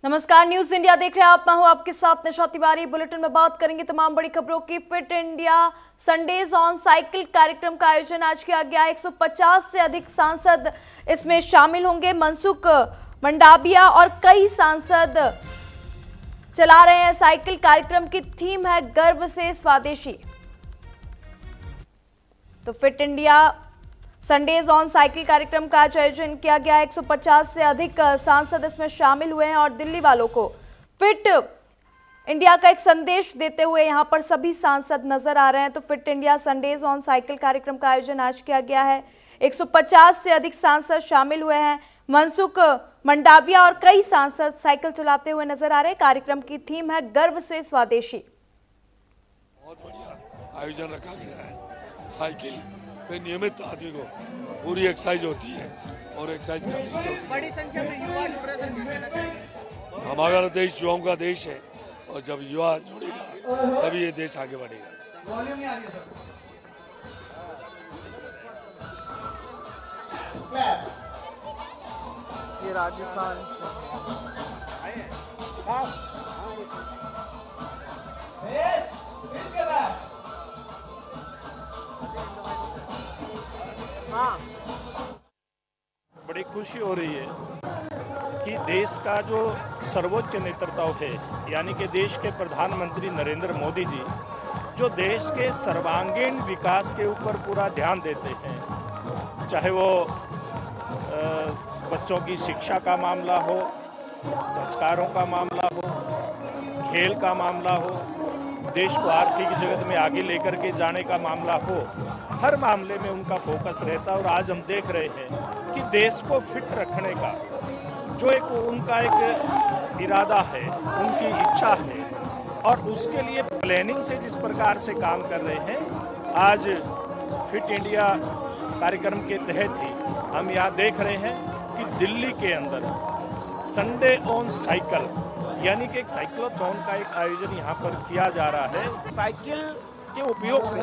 नमस्कार, news India देख रहे हैं आप। मैं हूं आपके साथ निशा तिवारी। बुलेटिन में बात करेंगे तमाम बड़ी खबरों की। Fit India Sundays on cycle कार्यक्रम का आयोजन आज किया गया। 150 से अधिक सांसद इसमें शामिल होंगे। मनसुख मंडाविया और कई सांसद चला रहे हैं साइकिल। कार्यक्रम की थीम है गर्व से स्वदेशी। तो fit India Sundays on cycle कार्यक्रम का आयोजन किया गया। 150 से अधिक सांसद इसमें शामिल हुए हैं और दिल्ली वालों को फिट इंडिया का एक संदेश देते हुए यहां पर सभी सांसद नजर आ रहे हैं। तो fit India Sundays on cycle कार्यक्रम का आयोजन आज किया गया है। 150 से अधिक सांसद शामिल हुए हैं। मनसुख मंडाविया और कई सांसद साइकिल चलाते हुए नजर आ रहे हैं। कार्यक्रम की थीम है गर्व से स्वदेशी। बहुत बढ़िया आयोजन रखा गया है। साइकिल पे नियमित आदमी को पूरी एक्सरसाइज होती है और एक्सरसाइज करने की बड़ी संख्या में युवा जुड़ रहे हैं, कहना चाहिए। हमारा देश युवाओं का देश है और जब युवा जुड़ेगा तभी ये देश आगे बढ़ेगा। ये राजस्थान बड़ी खुशी हो रही है कि देश का जो सर्वोच्च नेतृत्व है, यानी कि देश के प्रधानमंत्री नरेंद्र मोदी जी, जो देश के सर्वांगीण विकास के ऊपर पूरा ध्यान देते हैं, चाहे वो बच्चों की शिक्षा का मामला हो, संस्कारों का मामला हो, खेल का मामला हो, देश को आर्थिक जगत में आगे लेकर के जाने का मामला हो, हर मामले में उनका फोकस रहता है। और आज हम देख रहे हैं कि देश को फिट रखने का जो एक उनका एक इरादा है, उनकी इच्छा है, और उसके लिए प्लानिंग से जिस प्रकार से काम कर रहे हैं, आज फिट इंडिया कार्यक्रम के तहत ही हम यहाँ देख रहे हैं कि दिल्ली के अंदर संडे ऑन साइकिल यानी कि एक साइक्लोथॉन का एक आयोजन यहाँ पर किया जा रहा है। साइकिल के उपयोग से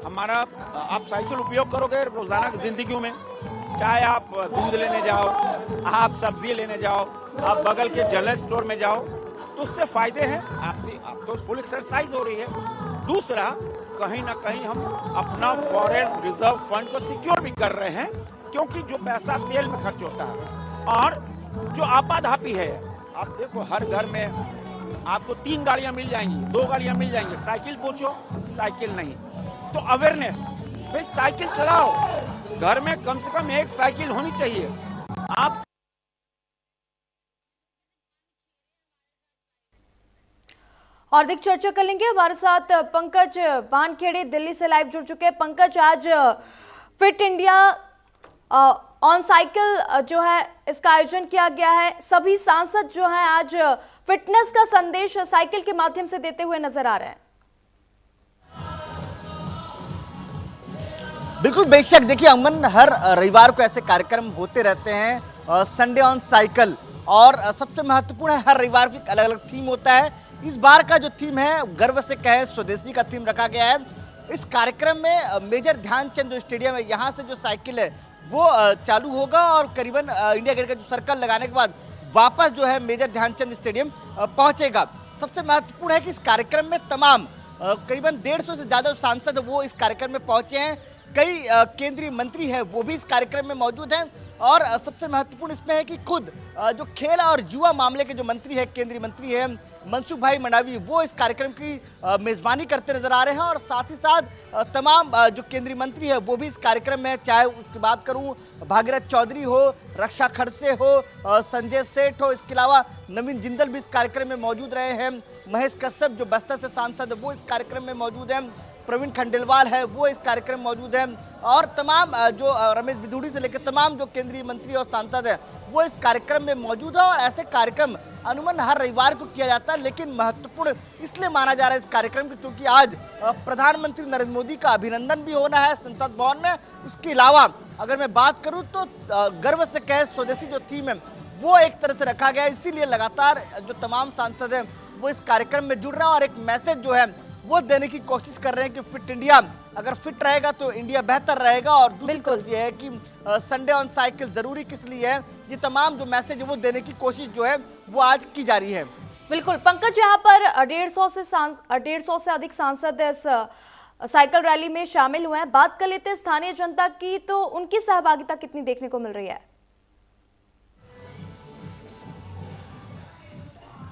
हमारा, आप साइकिल उपयोग करोगे रोजाना की जिंदगी में, चाहे आप दूध लेने जाओ, आप सब्जी लेने जाओ, आप बगल के जनरल स्टोर में जाओ, तो उससे फायदे हैं। आप तो फुल एक्सरसाइज हो रही है। दूसरा, कहीं ना कहीं हम अपना फॉरेन रिजर्व फंड को सिक्योर भी कर रहे हैं, क्योंकि जो पैसा तेल में खर्च होता है और जो आपाधापी है, आप देखो हर घर में आपको 3 गाड़ियां मिल जाएंगी, 2 गाड़ियां मिल जाएंगी, साइकिल पूछो साइकिल नहीं। तो अवेयरनेस, भाई साइकिल चलाओ, घर में कम से कम एक साइकिल होनी चाहिए। आप और अधिक चर्चा कर लेंगे। हमारे साथ पंकज वानखेड़े दिल्ली से लाइव जुड़ चुके हैं। पंकज, आज फिट इंडिया ऑन साइकिल जो है इसका आयोजन किया गया है। सभी सांसद जो हैं आज फिटनेस का संदेश साइकिल के माध्यम से देते हुए नजर आ रहे हैं। बिल्कुल, बेशक। देखिए अमन, हर रविवार को ऐसे कार्यक्रम होते रहते हैं, संडे ऑन साइकिल, और सबसे महत्वपूर्ण है हर रविवार को अलग अलग थीम होता है। इस बार का जो थीम है गर्व से कहे स्वदेशी का थीम रखा गया है। इस कार्यक्रम में मेजर ध्यानचंद जो स्टेडियम है, यहाँ से जो साइकिल है वो चालू होगा और करीबन इंडिया गेट का जो सर्कल लगाने के बाद वापस जो है मेजर ध्यानचंद स्टेडियम पहुंचेगा। सबसे महत्वपूर्ण है कि इस कार्यक्रम में तमाम करीबन 150 से ज़्यादा सांसद वो इस कार्यक्रम में पहुंचे हैं। कई केंद्रीय मंत्री हैं वो भी इस कार्यक्रम में मौजूद हैं। और सबसे महत्वपूर्ण इसमें है कि खुद जो खेल और युवा मामले के जो मंत्री है, केंद्रीय मंत्री है मनसुख भाई मंडावी, वो इस कार्यक्रम की मेज़बानी करते नजर आ रहे हैं। और साथ ही साथ तमाम जो केंद्रीय मंत्री है वो भी इस कार्यक्रम में, चाहे उसकी बात करूं भागीरथ चौधरी हो, रक्षा खड़से हो, संजय सेठ हो, इसके अलावा नवीन जिंदल भी इस कार्यक्रम में मौजूद रहे हैं। महेश कश्यप जो बस्तर से सांसद है वो इस कार्यक्रम में मौजूद हैं। प्रवीण खंडेलवाल है वो इस कार्यक्रम में मौजूद हैं। और तमाम जो रमेश बिधूड़ी से लेकर तमाम जो केंद्रीय मंत्री और सांसद है वो इस कार्यक्रम में मौजूद है। और ऐसे कार्यक्रम अमूमन हर रविवार को किया जाता है, लेकिन महत्वपूर्ण इसलिए माना जा रहा है इस कार्यक्रम की क्योंकि आज प्रधानमंत्री नरेंद्र मोदी का अभिनंदन भी होना है संसद भवन में। इसके अलावा अगर मैं बात करूं तो गर्व से कहे स्वदेशी जो थीम है वो एक तरह से रखा गया है। इसीलिए लगातार जो तमाम सांसद हैं वो इस कार्यक्रम में जुड़ रहे हैं और एक मैसेज जो है वो देने की कोशिश कर रहे हैं कि फिट इंडिया अगर फिट रहेगा तो इंडिया बेहतर रहेगा। और दूसरी बिल्कुल। तरफ ये है कि संडे ऑन साइकिल जरूरी किस लिए है, ये तमाम जो मैसेज है वो देने की कोशिश जो है वो आज की जा रही है। बिल्कुल पंकज, यहाँ पर 150 से अधिक सांसद इस साइकिल रैली में शामिल हुए हैं। बात कर लेते हैं स्थानीय जनता की, तो उनकी सहभागिता कितनी देखने को मिल रही है?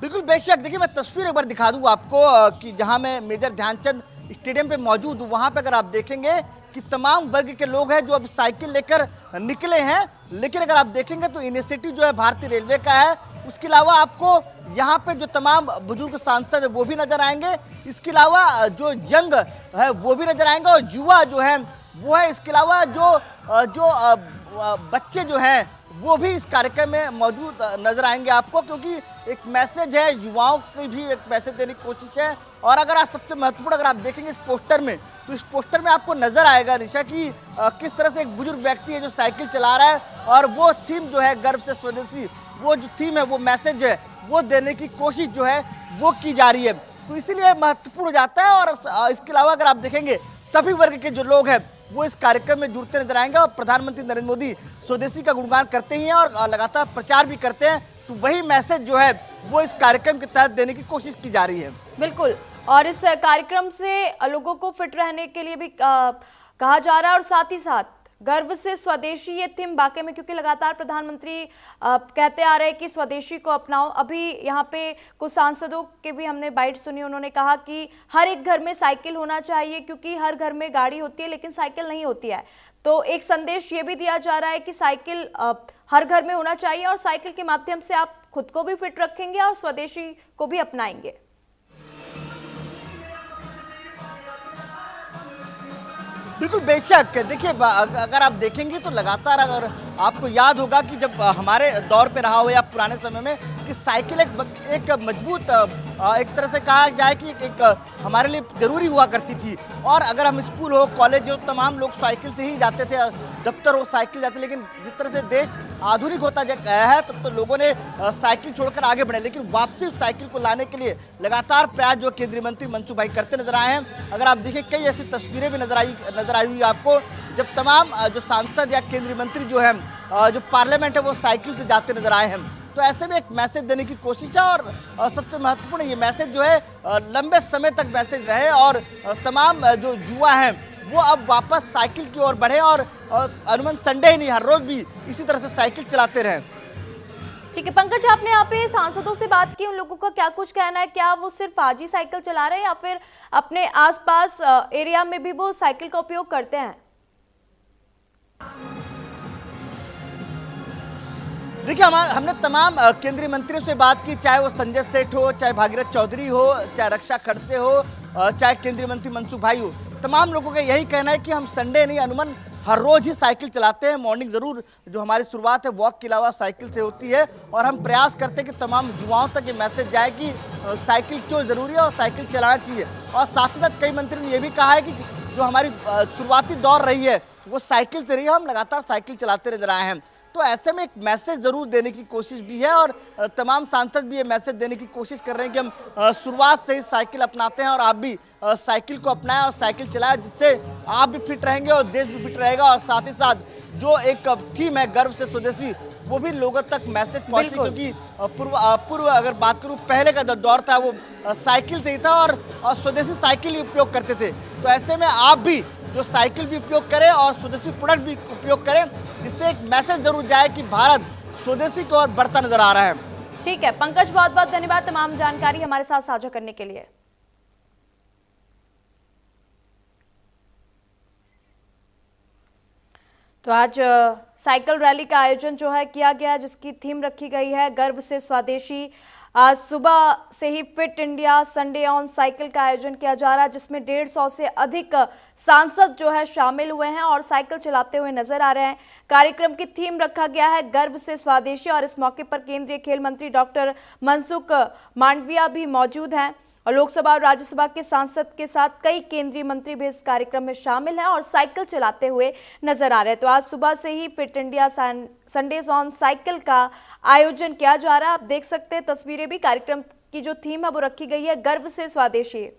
बिल्कुल बेशक, देखिए मैं तस्वीर एक बार दिखा दूं आपको कि जहां मैं मेजर ध्यानचंद स्टेडियम पे मौजूद हूं, वहां पे अगर आप देखेंगे कि तमाम वर्ग के लोग हैं जो अब साइकिल लेकर निकले हैं। लेकिन अगर आप देखेंगे तो इनिशिएटिव जो है भारतीय रेलवे का है। उसके अलावा आपको यहाँ पे जो तमाम बुजुर्ग सांसद है वो भी नजर आएंगे। इसके अलावा जो यंग है वो भी नजर आएंगे और युवा जो है वो है। इसके अलावा जो बच्चे जो हैं वो भी इस कार्यक्रम में मौजूद नजर आएंगे आपको, क्योंकि एक मैसेज है, युवाओं की भी एक मैसेज देने की कोशिश है। और अगर आप सबसे महत्वपूर्ण अगर आप देखेंगे इस पोस्टर में, तो इस पोस्टर में आपको नजर आएगा निशा कि किस तरह से एक बुजुर्ग व्यक्ति है जो साइकिल चला रहा है और वो थीम जो है गर्व से स्वदेशी, वो जो थीम है वो मैसेज है वो देने की कोशिश जो है वो की जा रही है। तो इसीलिए महत्वपूर्ण हो जाता है। और इसके अलावा अगर आप देखेंगे सभी वर्ग के जो लोग हैं वो इस कार्यक्रम में जुड़ते नजर आएंगे। और प्रधानमंत्री नरेंद्र मोदी स्वदेशी का गुणगान करते ही हैं और लगातार प्रचार भी करते हैं। तो वही मैसेज जो है वो इस कार्यक्रम के तहत देने की कोशिश की जा रही है। बिल्कुल, और इस कार्यक्रम से लोगों को फिट रहने के लिए भी कहा जा रहा है और साथ ही साथ गर्व से स्वदेशी ये थीम वाकई में, क्योंकि लगातार प्रधानमंत्री कहते आ रहे हैं कि स्वदेशी को अपनाओ। अभी यहाँ पे कुछ सांसदों के भी हमने बाइट सुनी, उन्होंने कहा कि हर एक घर में साइकिल होना चाहिए, क्योंकि हर घर में गाड़ी होती है लेकिन साइकिल नहीं होती है। तो एक संदेश ये भी दिया जा रहा है कि साइकिल हर घर में होना चाहिए और साइकिल के माध्यम से आप खुद को भी फिट रखेंगे और स्वदेशी को भी अपनाएंगे। बिल्कुल बेशक, देखिए अगर आप देखेंगे तो लगातार, अगर आपको याद होगा कि जब हमारे दौर पे रहा हो या पुराने समय में कि साइकिल एक मजबूत एक तरह से कहा जाए कि एक हमारे लिए जरूरी हुआ करती थी। और अगर हम स्कूल हो, कॉलेज हो, तमाम लोग साइकिल से ही जाते थे, दफ्तर हो साइकिल जाते। लेकिन जिस तरह से देश आधुनिक होता गया है तब तो लोगों ने साइकिल छोड़कर आगे बढ़े। लेकिन वापसी साइकिल को लाने के लिए लगातार प्रयास जो केंद्रीय मंत्री मनसुख भाई करते नजर आए हैं। अगर आप देखें कई ऐसी तस्वीरें भी नजर आई हुई आपको, जब तमाम जो सांसद या केंद्रीय मंत्री जो है जो पार्लियामेंट है वो साइकिल से जाते नजर आए हैं। तो ऐसे में एक मैसेज देने की कोशिश है। और सबसे महत्वपूर्ण ये मैसेज जो है लंबे समय तक मैसेज रहे और तमाम जो युवा हैं वो अब वापस साइकिल की ओर बढ़े और अनुमन संडे ही नहीं, हर रोज भी इसी तरह से साइकिल चलाते रहें। ठीक है पंकज, आपने यहाँ पे सांसदों से बात की, उन लोगों का क्या कुछ कहना है? क्या वो सिर्फ आज ही साइकिल चला रहे हैं या फिर अपने आसपास एरिया में भी वो साइकिल का उपयोग करते हैं? देखिए हमने तमाम केंद्रीय मंत्रियों से बात की, चाहे वो संजय सेठ हो, चाहे भागीरथ चौधरी हो, चाहे रक्षा खड़से हो, चाहे केंद्रीय मंत्री मनसुख भाई हो। तमाम लोगों का यही कहना है कि हम संडे नहीं अनुमन हर रोज ही साइकिल चलाते हैं। मॉर्निंग जरूर जो हमारी शुरुआत है वॉक के अलावा साइकिल से होती है और हम प्रयास करते हैं कि तमाम युवाओं तक ये मैसेज जाए कि साइकिल क्यों जरूरी है और साइकिल चलाना चाहिए। और साथ ही साथ कई मंत्रियों ने यह भी कहा है कि जो हमारी शुरुआती दौर रही है वो साइकिल से रही है, हम लगातार साइकिल चलाते नजर आए हैं। तो ऐसे में एक मैसेज जरूर देने की कोशिश भी है और तमाम सांसद भी ये मैसेज देने की कोशिश कर रहे हैं कि हम शुरुआत से ही साइकिल अपनाते हैं और आप भी साइकिल को अपनाएं और साइकिल चलाएं, जिससे आप भी फिट रहेंगे और देश भी फिट रहेगा। और साथ ही साथ जो एक थीम है गर्व से स्वदेशी, वो भी लोगों तक मैसेज पहुंचे, क्योंकि पूर्व अगर बात करूं पहले का दौर था वो साइकिल से ही था और स्वदेशी साइकिल ही उपयोग करते थे। तो ऐसे में आप भी जो साइकिल भी उपयोग करें और स्वदेशी प्रोडक्ट भी उपयोग करें, जिससे एक मैसेज जरूर जाए कि भारत स्वदेशी की ओर बढ़ता नजर आ रहा है। ठीक है पंकज, बहुत बहुत धन्यवाद तमाम जानकारी हमारे साथ साझा करने के लिए। तो आज साइकिल रैली का आयोजन जो है किया गया, जिसकी थीम रखी गई है गर्व से स्वदेशी। आज सुबह से ही Fit India Sunday on cycle का आयोजन किया जा रहा है, जिसमें 150 से अधिक सांसद जो है शामिल हुए हैं और साइकिल चलाते हुए नजर आ रहे हैं। कार्यक्रम की थीम रखा गया है गर्व से स्वदेशी और इस मौके पर केंद्रीय खेल मंत्री डॉक्टर मनसुख मांडविया भी मौजूद हैं और लोकसभा और राज्यसभा के सांसद के साथ कई केंद्रीय मंत्री भी इस कार्यक्रम में शामिल हैं और साइकिल चलाते हुए नजर आ रहे हैं। तो आज सुबह से ही Fit India Sundays on cycle का आयोजन किया जा रहा है। आप देख सकते हैं तस्वीरें भी, कार्यक्रम की जो थीम है वो रखी गई है गर्व से स्वदेशी।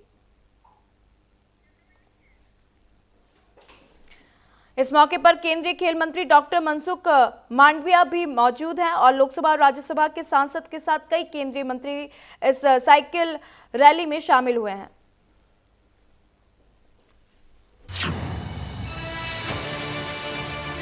इस मौके पर केंद्रीय खेल मंत्री डॉक्टर मनसुख मांडविया भी मौजूद हैं और लोकसभा और राज्यसभा के सांसद के साथ कई केंद्रीय मंत्री इस साइकिल रैली में शामिल हुए हैं।